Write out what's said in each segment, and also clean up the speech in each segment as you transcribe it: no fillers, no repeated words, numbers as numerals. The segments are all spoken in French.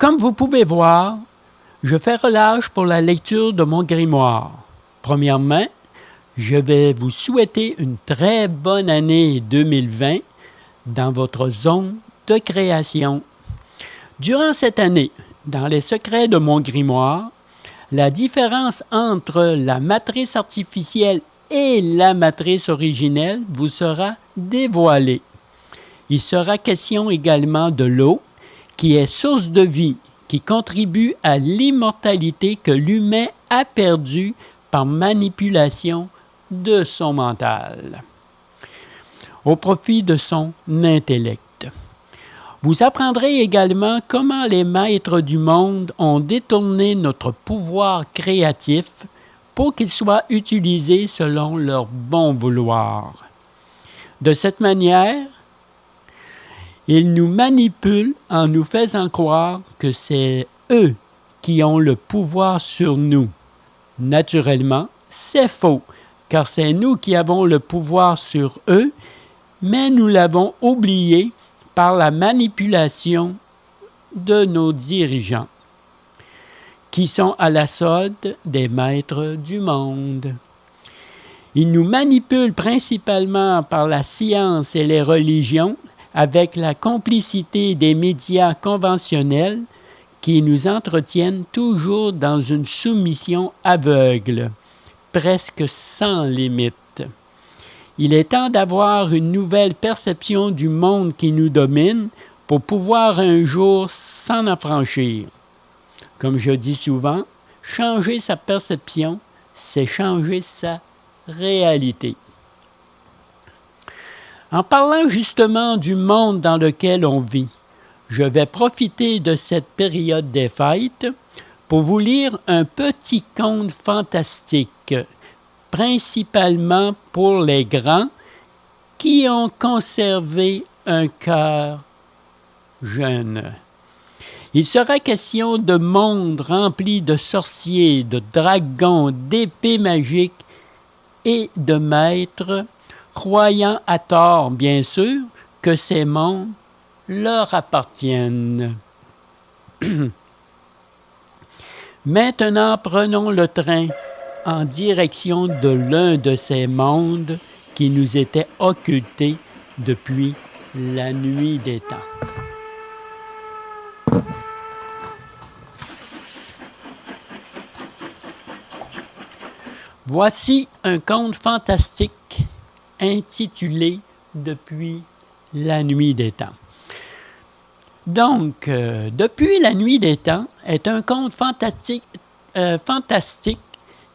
Comme vous pouvez voir, je fais relâche pour la lecture de mon grimoire. Premièrement, je vais vous souhaiter une très bonne année 2020 dans votre zone de création. Durant cette année, dans les secrets de mon grimoire, la différence entre la matrice artificielle et la matrice originelle vous sera dévoilée. Il sera question également de l'eau, qui est source de vie, qui contribue à l'immortalité que l'humain a perdue par manipulation de son mental, au profit de son intellect. Vous apprendrez également comment les maîtres du monde ont détourné notre pouvoir créatif pour qu'il soit utilisé selon leur bon vouloir. De cette manière, ils nous manipulent en nous faisant croire que c'est eux qui ont le pouvoir sur nous. Naturellement, c'est faux, car c'est nous qui avons le pouvoir sur eux, mais nous l'avons oublié par la manipulation de nos dirigeants, qui sont à la solde des maîtres du monde. Ils nous manipulent principalement par la science et les religions, avec la complicité des médias conventionnels qui nous entretiennent toujours dans une soumission aveugle, presque sans limite. Il est temps d'avoir une nouvelle perception du monde qui nous domine pour pouvoir un jour s'en affranchir. Comme je dis souvent, changer sa perception, c'est changer sa réalité. En parlant justement du monde dans lequel on vit, je vais profiter de cette période des fêtes pour vous lire un petit conte fantastique, principalement pour les grands qui ont conservé un cœur jeune. Il sera question de monde rempli de sorciers, de dragons, d'épées magiques et de maîtres, croyant à tort, bien sûr, que ces mondes leur appartiennent. Maintenant, prenons le train en direction de l'un de ces mondes qui nous étaient occultés depuis la nuit des temps. Voici un conte fantastique intitulé « Depuis la nuit des temps ». Donc, Depuis la nuit des temps est un conte fantastique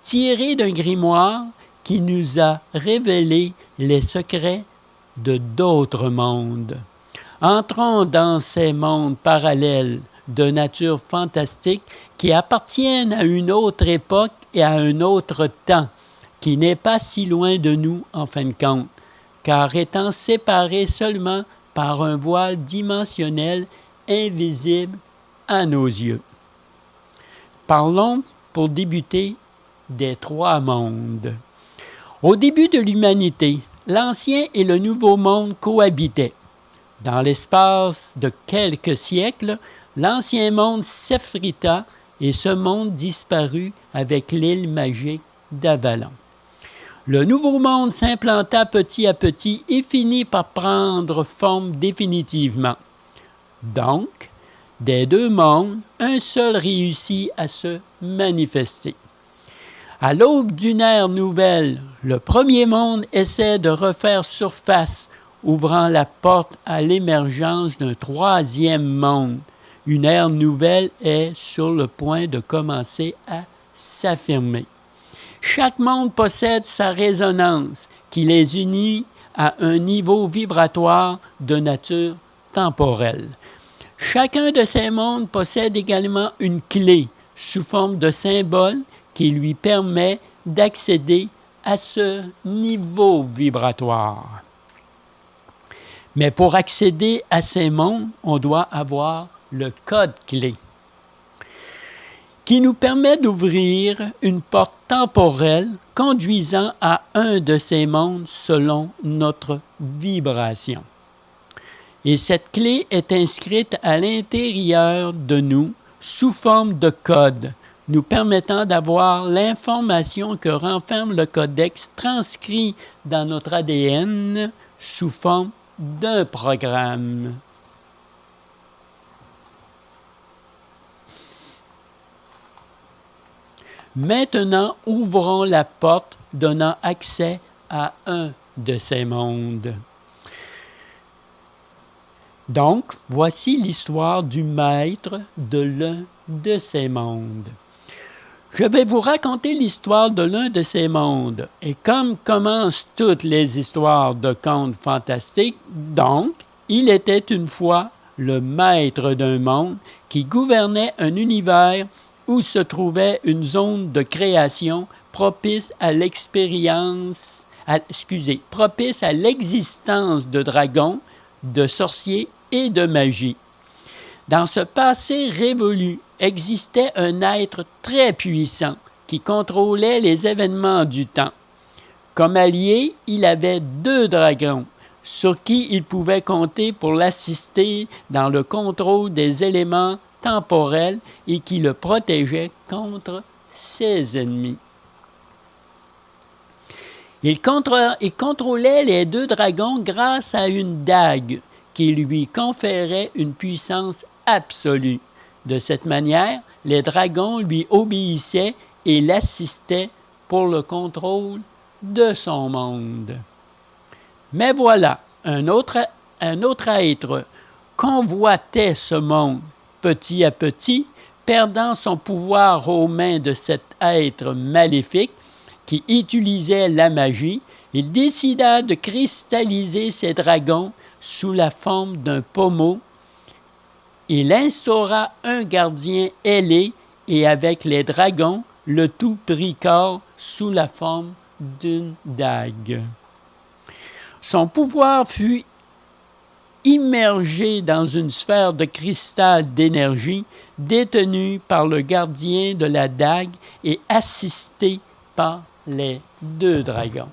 tiré d'un grimoire qui nous a révélé les secrets de d'autres mondes. Entrons dans ces mondes parallèles de nature fantastique qui appartiennent à une autre époque et à un autre temps, qui n'est pas si loin de nous en fin de compte, car étant séparés seulement par un voile dimensionnel invisible à nos yeux. Parlons, pour débuter, des trois mondes. Au début de l'humanité, l'ancien et le nouveau monde cohabitaient. Dans l'espace de quelques siècles, l'ancien monde s'effrita et ce monde disparut avec l'île magique d'Avalon. Le nouveau monde s'implanta petit à petit et finit par prendre forme définitivement. Donc, des deux mondes, un seul réussit à se manifester. À l'aube d'une ère nouvelle, le premier monde essaie de refaire surface, ouvrant la porte à l'émergence d'un troisième monde. Une ère nouvelle est sur le point de commencer à s'affirmer. Chaque monde possède sa résonance qui les unit à un niveau vibratoire de nature temporelle. Chacun de ces mondes possède également une clé sous forme de symbole qui lui permet d'accéder à ce niveau vibratoire. Mais pour accéder à ces mondes, on doit avoir le code clé qui nous permet d'ouvrir une porte temporelle conduisant à un de ces mondes selon notre vibration. Et cette clé est inscrite à l'intérieur de nous sous forme de code, nous permettant d'avoir l'information que renferme le codex transcrit dans notre ADN sous forme d'un programme. Maintenant, ouvrons la porte donnant accès à un de ces mondes. Donc, voici l'histoire du maître de l'un de ces mondes. Je vais vous raconter l'histoire de l'un de ces mondes. Et comme commencent toutes les histoires de contes fantastiques, donc, il était une fois le maître d'un monde qui gouvernait un univers où se trouvait une zone de création propice à propice à l'existence de dragons, de sorciers et de magie. Dans ce passé révolu existait un être très puissant qui contrôlait les événements du temps. Comme allié, il avait 2 dragons sur qui il pouvait compter pour l'assister dans le contrôle des éléments temporels et qui le protégeaient contre ses ennemis. Il contrôlait les 2 dragons grâce à une dague qui lui conférait une puissance absolue. De cette manière, les dragons lui obéissaient et l'assistaient pour le contrôle de son monde. Mais voilà, un autre être convoitait ce monde. Petit à petit, perdant son pouvoir aux mains de cet être maléfique qui utilisait la magie, il décida de cristalliser ses dragons sous la forme d'un pommeau. Il instaura un gardien ailé et avec les dragons, le tout prit corps sous la forme d'une dague. Son pouvoir fut immergé dans une sphère de cristal d'énergie détenue par le gardien de la dague et assisté par les 2 dragons.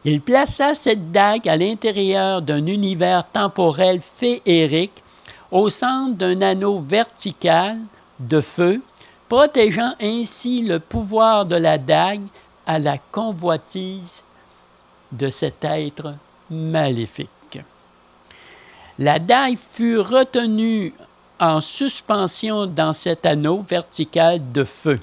Il plaça cette dague à l'intérieur d'un univers temporel féerique au centre d'un anneau vertical de feu, protégeant ainsi le pouvoir de la dague à la convoitise de cet être maléfique. La dague fut retenue en suspension dans cet anneau vertical de feu.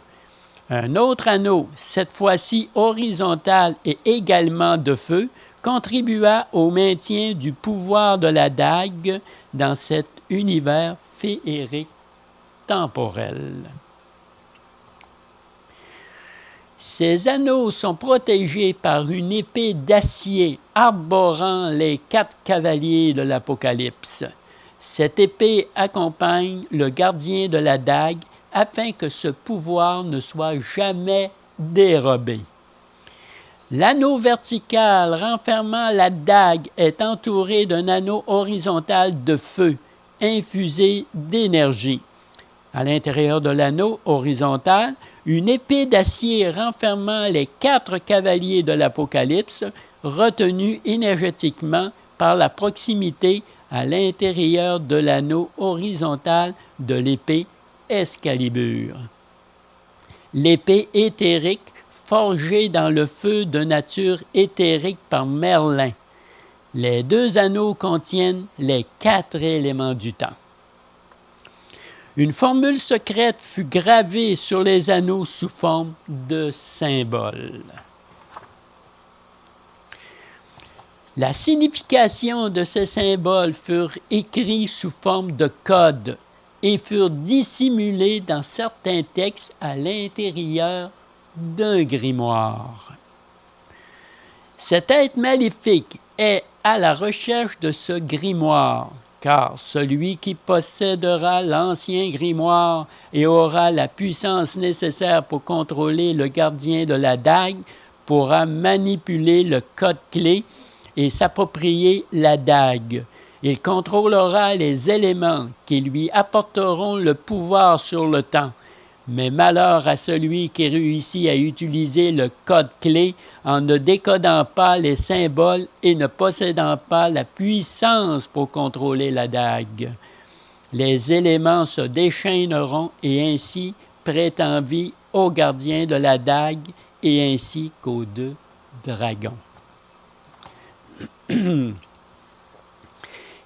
Un autre anneau, cette fois-ci horizontal et également de feu, contribua au maintien du pouvoir de la dague dans cet univers féerique temporel. Ces anneaux sont protégés par une épée d'acier arborant les 4 cavaliers de l'Apocalypse. Cette épée accompagne le gardien de la dague afin que ce pouvoir ne soit jamais dérobé. L'anneau vertical renfermant la dague est entouré d'un anneau horizontal de feu, infusé d'énergie. À l'intérieur de l'anneau horizontal, une épée d'acier renfermant les 4 cavaliers de l'Apocalypse, retenue énergétiquement par la proximité à l'intérieur de l'anneau horizontal de l'épée Excalibur. L'épée éthérique forgée dans le feu de nature éthérique par Merlin. Les 2 anneaux contiennent les 4 éléments du temps. Une formule secrète fut gravée sur les anneaux sous forme de symboles. La signification de ces symboles furent écrits sous forme de codes et furent dissimulés dans certains textes à l'intérieur d'un grimoire. Cet être maléfique est à la recherche de ce grimoire, car celui qui possédera l'ancien grimoire et aura la puissance nécessaire pour contrôler le gardien de la dague pourra manipuler le code clé et s'approprier la dague. Il contrôlera les éléments qui lui apporteront le pouvoir sur le temps, Mais malheur à celui qui réussit à utiliser le code clé en ne décodant pas les symboles et ne possédant pas la puissance pour contrôler la dague. Les éléments se déchaîneront et ainsi prêtant vie au gardien de la dague et ainsi qu'aux deux dragons.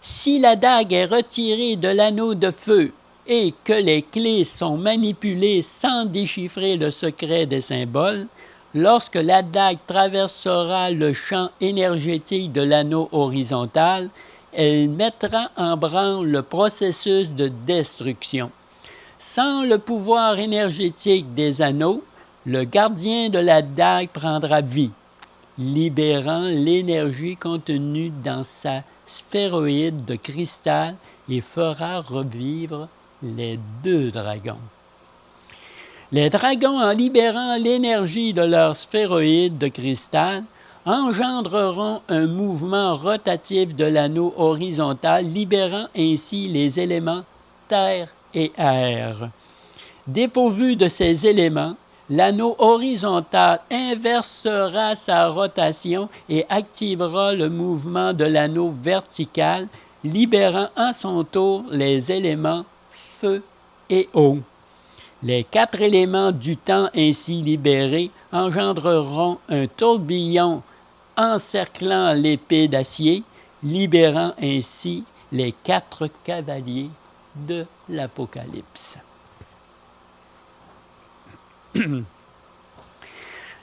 Si la dague est retirée de l'anneau de feu et que les clés sont manipulées sans déchiffrer le secret des symboles, lorsque la dague traversera le champ énergétique de l'anneau horizontal, elle mettra en branle le processus de destruction. Sans le pouvoir énergétique des anneaux, le gardien de la dague prendra vie, libérant l'énergie contenue dans sa sphéroïde de cristal et fera revivre les deux dragons. Les dragons, en libérant l'énergie de leur sphéroïde de cristal, engendreront un mouvement rotatif de l'anneau horizontal, libérant ainsi les éléments terre et air. Dépourvu de ces éléments, l'anneau horizontal inversera sa rotation et activera le mouvement de l'anneau vertical, libérant à son tour les éléments feu et eau. Les 4 éléments du temps ainsi libérés engendreront un tourbillon encerclant l'épée d'acier, libérant ainsi les 4 cavaliers de l'Apocalypse.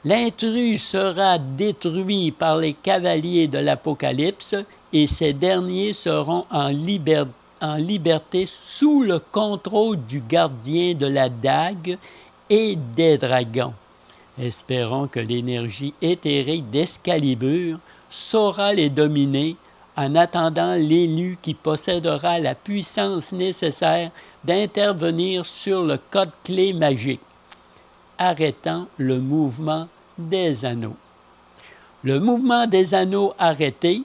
L'intrus sera détruit par les cavaliers de l'Apocalypse et ces derniers seront en liberté sous le contrôle du gardien de la dague et des dragons. Espérons que l'énergie éthérique d'Excalibur saura les dominer en attendant l'élu qui possédera la puissance nécessaire d'intervenir sur le code clé magique, arrêtant le mouvement des anneaux. Le mouvement des anneaux arrêté,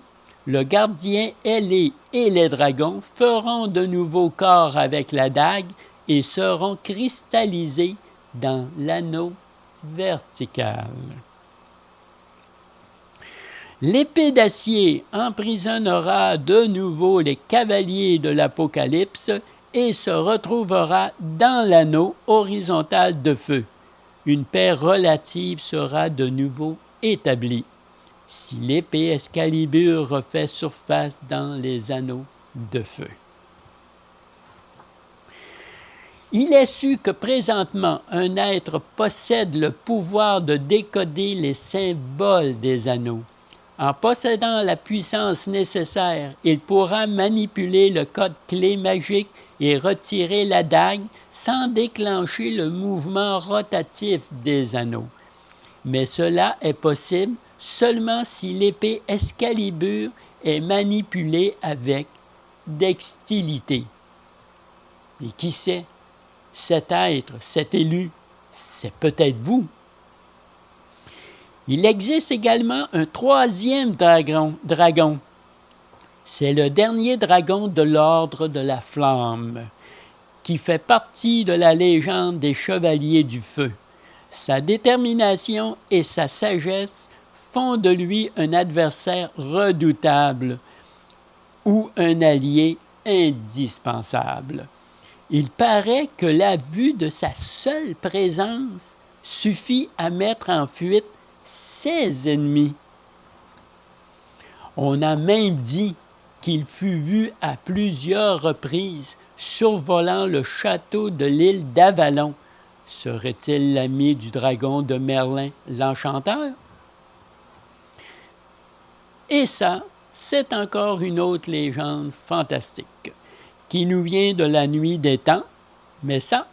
le gardien ailé et les dragons feront de nouveaux corps avec la dague et seront cristallisés dans l'anneau vertical. L'épée d'acier emprisonnera de nouveau les cavaliers de l'Apocalypse et se retrouvera dans l'anneau horizontal de feu. Une paix relative sera de nouveau établie. Si l'épée Excalibur refait surface dans les anneaux de feu. Il est su que présentement, un être possède le pouvoir de décoder les symboles des anneaux. En possédant la puissance nécessaire, il pourra manipuler le code clé magique et retirer la dague sans déclencher le mouvement rotatif des anneaux. Mais cela est possible seulement si l'épée Excalibur est manipulée avec dextérité. Et qui sait, cet être, cet élu, c'est peut-être vous. Il existe également un troisième dragon. C'est le dernier dragon de l'ordre de la flamme, qui fait partie de la légende des chevaliers du feu. Sa détermination et sa sagesse font de lui un adversaire redoutable ou un allié indispensable. Il paraît que la vue de sa seule présence suffit à mettre en fuite ses ennemis. On a même dit qu'il fut vu à plusieurs reprises survolant le château de l'île d'Avalon. Serait-il l'ami du dragon de Merlin, l'Enchanteur? Et ça, c'est encore une autre légende fantastique qui nous vient de la nuit des temps, mais ça,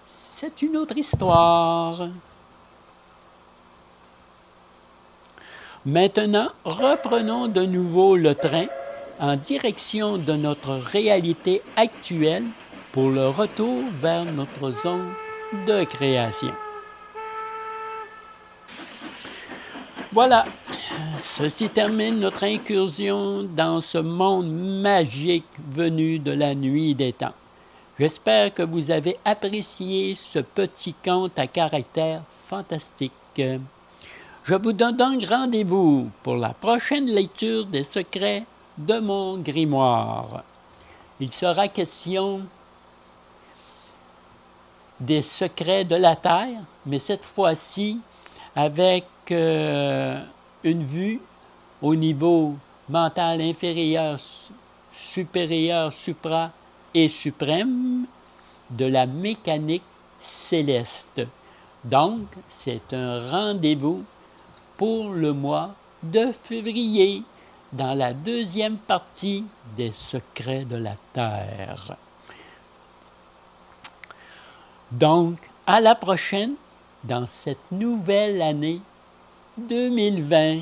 c'est une autre histoire. Maintenant, reprenons de nouveau le train en direction de notre réalité actuelle pour le retour vers notre zone de création. Voilà, ceci termine notre incursion dans ce monde magique venu de la nuit des temps. J'espère que vous avez apprécié ce petit conte à caractère fantastique. Je vous donne donc rendez-vous pour la prochaine lecture des secrets de mon grimoire. Il sera question des secrets de la Terre, mais cette fois-ci avec une vue au niveau mental inférieur, supérieur, supra et suprême de la mécanique céleste. Donc, c'est un rendez-vous pour le mois de février dans la deuxième partie des secrets de la Terre. Donc, à la prochaine dans cette nouvelle année 2020.